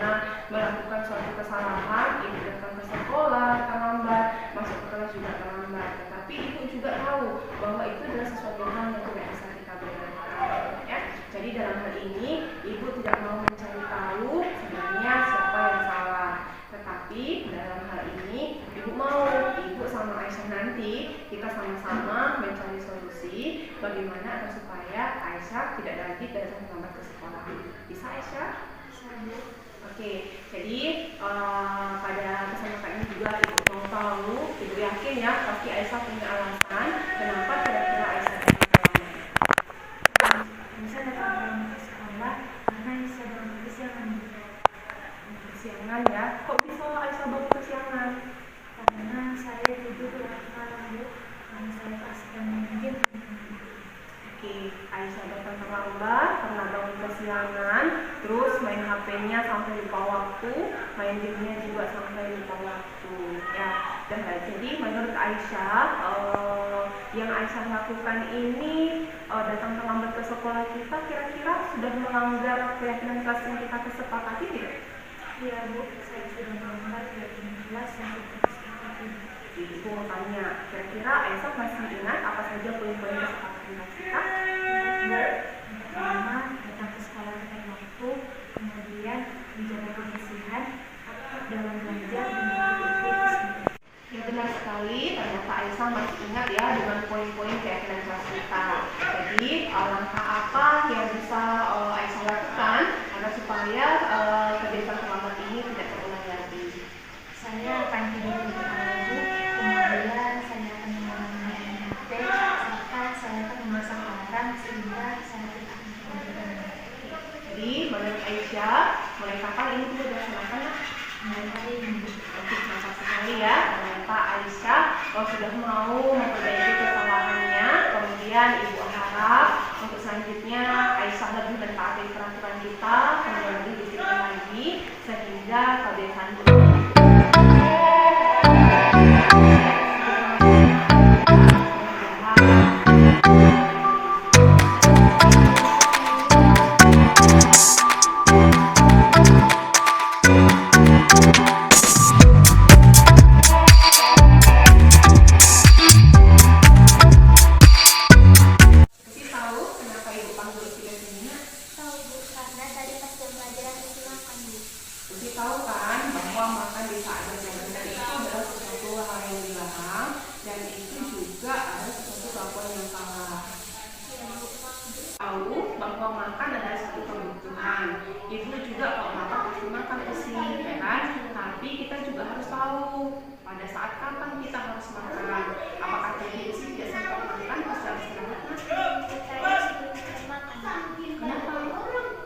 karena melakukan suatu kesalahan, ibu datang ke sekolah terlambat, masuk ke kelas juga terlambat. Tetapi ibu juga tahu bahwa itu adalah sesuatu hal yang tidak bisa kita benarkan, ya. Jadi dalam hal ini ibu tidak mau mencari tahu sebenarnya siapa yang salah. Tetapi dalam hal ini ibu mau, ibu sama Aisyah nanti kita sama-sama mencari solusi bagaimana agar supaya Aisyah tidak lagi datang terlambat ke sekolah. Bisa Aisyah? Bisa, Bu. Oke, jadi pada kesempatan ini juga ibu mau tahu, ibu yakin ya pasti Aisyah punya alasan kenapa kira-kira Aisyah datang terlambat. Aisyah datang terlambat ke sekolah karena Aisyah bangun kesiangan. Kesiangan ya? Kok bisa Aisyah bangun kesiangan? Karena saya tidur larut malam, Bu, karena saya pastikan mungkin. Oke, Aisyah datang terlambat karena bangun kesiangan, terus main HP-nya sampai lupa waktu, main game-nya juga sampai lupa waktu, ya. Dan jadi menurut Aisyah, yang Aisyah lakukan ini datang terlambat ke sekolah kita, kira-kira sudah melanggar keyakinan kelas yang kita kesepakati tidak? Iya, Bu, saya sudah melanggar keyakinan kelas yang kita kesepakati. Ibu mau tanya, kira-kira Aisyah masih ingat apa saja poin-poin kesepakatan kita? Pertama, datang ke sekolah tepat waktu, kemudian menjaga kebersihan, aktif dalam belajar, dan beraktivitas. Ya, benar sekali, ternyata Aisyah masih ingat ya dengan poin-poin keyakinan kelas kita. Jadi langkah apa yang bisa Aisyah lakukan agar supaya kebiasaan terlambat ini tidak terulang lagi? Saya akan tidur lebih awal, Bu, kemudian saya akan mengurangi HP, serta saya akan memasang alarm sehingga saya tidak akan ketinggalan. Jadi menurut Aisyah, mulai kapan ini bisa dilaksanakan? Mulai hari ini. Oke, mantap sekali ya. Ternyata Aisyah sudah mau memperbaiki kesalahannya. Kemudian ibu harap untuk selanjutnya Aisyah lebih mentaati peraturan kita, kemudian lebih disiplin lagi sehingga kebiasaan tahu kan bahwa makan di saat berjamaah itu adalah sesuatu hal yang dilarang dan itu juga adalah sesuatu kelakuan yang salah. Tahu bahwa makan adalah satu kebutuhan. Ibu juga kalau lapar pasti makan usi, ya kan? Tapi kita juga harus tahu pada saat kapan kita harus makan. Apakah jadi usi tidak sempat makan pasti harus istirahat? Saya sebelum sempat makan. Kenapa?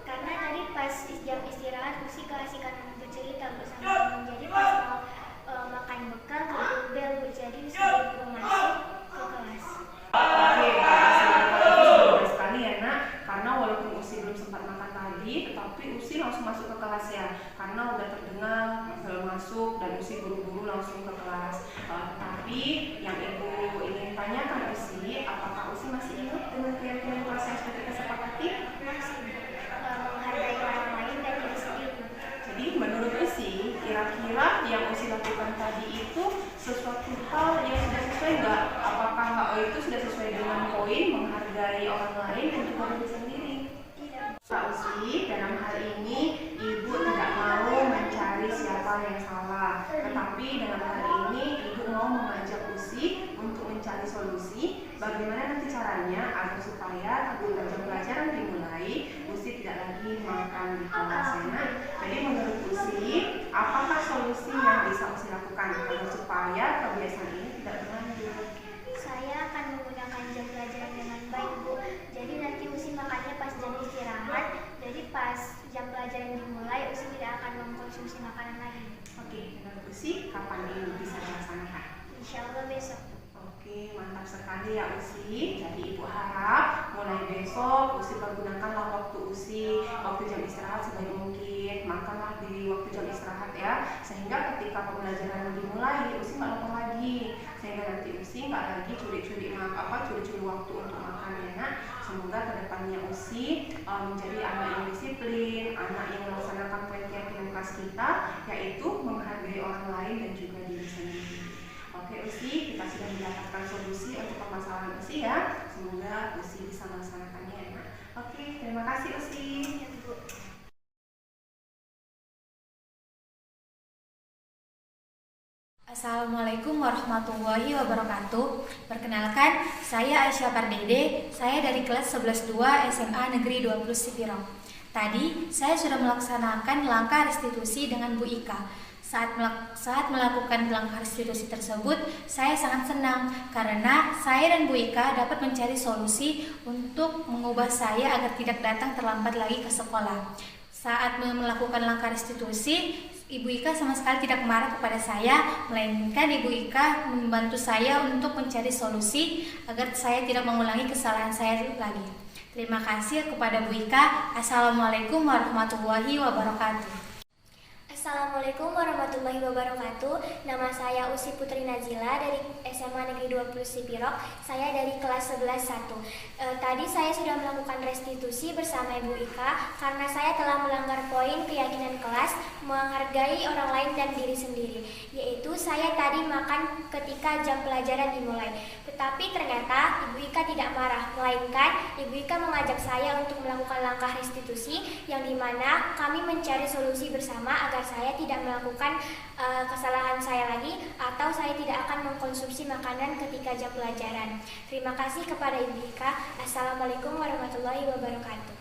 Karena tadi pas jam istirahat Usi keasikan bercerita bersama teman. Jadi pas mau makan bekal bel Bu, jadi Usi belum masuk ke kelas. Oke, benar sekali ya nak. Karena walaupun Usi belum sempat makan tadi, tetapi Usi langsung masuk ke kelas ya. Karena udah terdengar masuk dan Usi buru-buru langsung ke kelas. Tapi yang ibu ingin tanyakan Usi, apakah Usi masih ingat dengan keyakinan kelas yang sudah kita sepakati? Masih menghargai orang lain dan diri sendiri. Jadi menurut Usi, kira-kira yang Usi lakukan tadi itu sesuatu hal yang sudah sesuai nggak? Apakah itu sudah sesuai dengan poin menghargai orang lain dan juga diri sendiri? Tidak. Pak Usi, dalam hal ini ibu tidak mau mencari siapa yang salah, tetapi dalam hal ini ibu mau mengajak Usi untuk mencari solusi bagaimana nanti caranya agar supaya ketika jam pelajaran dimulai Usi tidak lagi makan di kelasnya. Jadi menurut Usi, apakah solusi yang bisa Usi lakukan agar supaya kebiasaan ini tidak berlanjut? Saya akan menggunakan jam pelajaran dengan baik Bu. Jadi nanti Usi makannya pas jam istirahat. Jadi pas jam pelajaran dimulai Usi tidak akan mengkonsumsi makanan lagi. Oke, menurut Usi kapan ini bisa dilaksanakan? Insya Allah besok. Oke, mantap sekali ya Usi. Jadi ibu harap mulai besok Usi pergunakanlah waktu Usi, waktu jam istirahat sebaik mungkin. Makanlah di waktu jam istirahat ya, sehingga ketika pembelajaran dimulai Usi nggak lupa lagi, sehingga nanti Usi nggak lagi curi-curi waktu untuk makan ya nak. Semoga kedepannya Usi menjadi anak yang disiplin, anak yang melaksanakan poin keyakinan kelas kelas kita, yaitu menghargai orang lain dan juga diri sendiri. Oke Usi, kita sudah mendapatkan solusi untuk permasalahan Usi ya. Semoga Usi bisa melaksanakannya ya. Oke, terima kasih Usi. Ya, Bu. Assalamualaikum warahmatullahi wabarakatuh. Perkenalkan, saya Aisyah Pardede. Saya dari kelas 11-2 SMA Negeri 20 Sipirong. Tadi saya sudah melaksanakan langkah restitusi dengan Bu Ika. Saat melakukan langkah restitusi tersebut, saya sangat senang karena saya dan Bu Ika dapat mencari solusi untuk mengubah saya agar tidak datang terlambat lagi ke sekolah. Saat melakukan langkah restitusi, Ibu Ika sama sekali tidak marah kepada saya, melainkan Ibu Ika membantu saya untuk mencari solusi agar saya tidak mengulangi kesalahan saya lagi. Terima kasih kepada Bu Ika. Assalamualaikum warahmatullahi wabarakatuh. Assalamualaikum warahmatullahi wabarakatuh. Nama saya Usi Putri Nazila dari SMA Negeri 20 Sipirok. Saya dari kelas 11-1. Tadi saya sudah melakukan restitusi bersama Ibu Ika karena saya telah melanggar poin keyakinan kelas menghargai orang lain dan diri sendiri, yaitu saya tadi makan ketika jam pelajaran dimulai. Tetapi ternyata Ibu Ika tidak marah, melainkan Ibu Ika mengajak saya untuk melakukan langkah restitusi yang dimana kami mencari solusi bersama agar saya tidak melakukan kesalahan saya lagi atau saya tidak akan mengkonsumsi makanan ketika jam pelajaran. Terima kasih kepada Ibu Ika. Assalamualaikum warahmatullahi wabarakatuh.